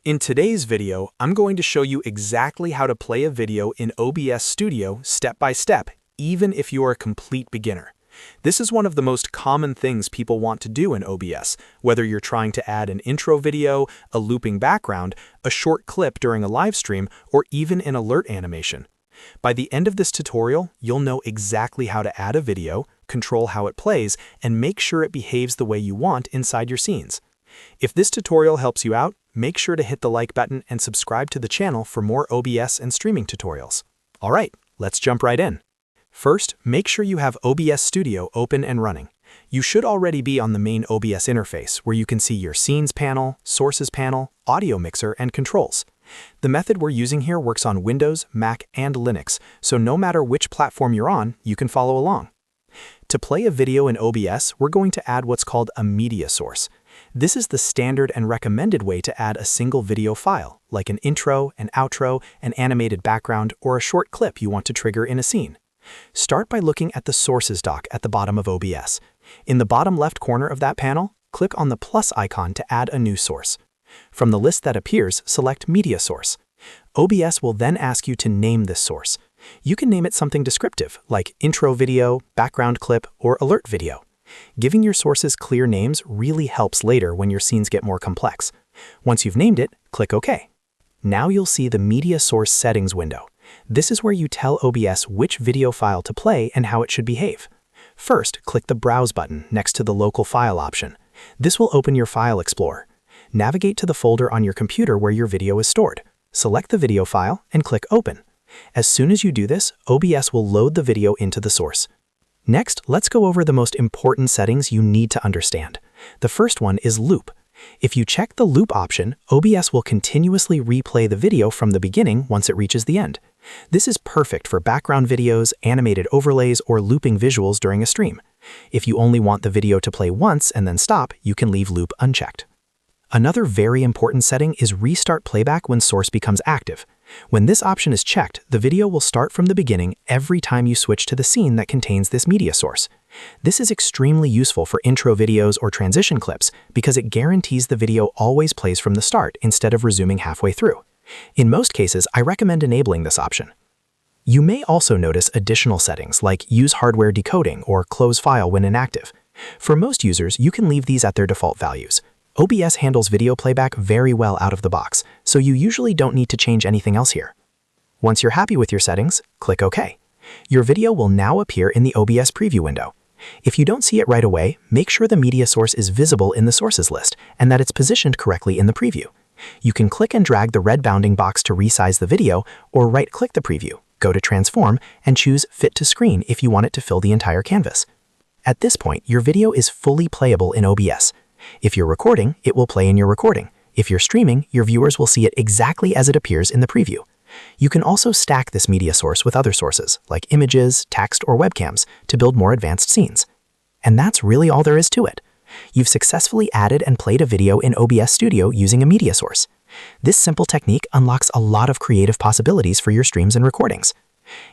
In today's video, I'm going to show you exactly how to play a video in OBS Studio step by step, even if you're a complete beginner. This is one of the most common things people want to do in OBS, whether you're trying to add an intro video, a looping background, a short clip during a live stream, or even an alert animation. By the end of this tutorial, you'll know exactly how to add a video, control how it plays, and make sure it behaves the way you want inside your scenes. If this tutorial helps you out, make sure to hit the like button and subscribe to the channel for more OBS and streaming tutorials. All right, let's jump right in. First, make sure you have OBS Studio open and running. You should already be on the main OBS interface where you can see your Scenes panel, Sources panel, Audio Mixer, and Controls. The method we're using here works on Windows, Mac, and Linux, so no matter which platform you're on, you can follow along. To play a video in OBS, we're going to add what's called a media source. This is the standard and recommended way to add a single video file, like an intro, an outro, an animated background, or a short clip you want to trigger in a scene. Start by looking at the Sources dock at the bottom of OBS. In the bottom left corner of that panel, click on the plus icon to add a new source. From the list that appears, select Media Source. OBS will then ask you to name this source. You can name it something descriptive, like intro video, background clip, or alert video. Giving your sources clear names really helps later when your scenes get more complex. Once you've named it, click OK. Now you'll see the Media Source Settings window. This is where you tell OBS which video file to play and how it should behave. First, click the Browse button next to the Local File option. This will open your File Explorer. Navigate to the folder on your computer where your video is stored. Select the video file and click Open. As soon as you do this, OBS will load the video into the source. Next, let's go over the most important settings you need to understand. The first one is Loop. If you check the Loop option, OBS will continuously replay the video from the beginning once it reaches the end. This is perfect for background videos, animated overlays, or looping visuals during a stream. If you only want the video to play once and then stop, you can leave Loop unchecked. Another very important setting is Restart Playback when source becomes active. When this option is checked, the video will start from the beginning every time you switch to the scene that contains this media source. This is extremely useful for intro videos or transition clips because it guarantees the video always plays from the start instead of resuming halfway through. In most cases, I recommend enabling this option. You may also notice additional settings like Use Hardware Decoding or Close File when inactive. For most users, you can leave these at their default values. OBS handles video playback very well out of the box, so you usually don't need to change anything else here. Once you're happy with your settings, click OK. Your video will now appear in the OBS preview window. If you don't see it right away, make sure the media source is visible in the sources list and that it's positioned correctly in the preview. You can click and drag the red bounding box to resize the video, or right-click the preview, go to Transform, and choose Fit to Screen if you want it to fill the entire canvas. At this point, your video is fully playable in OBS. If you're recording, it will play in your recording. If you're streaming, your viewers will see it exactly as it appears in the preview. You can also stack this media source with other sources, like images, text, or webcams, to build more advanced scenes. And that's really all there is to it. You've successfully added and played a video in OBS Studio using a media source. This simple technique unlocks a lot of creative possibilities for your streams and recordings.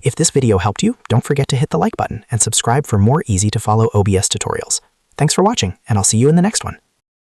If this video helped you, don't forget to hit the like button and subscribe for more easy-to-follow OBS tutorials. Thanks for watching, and I'll see you in the next one.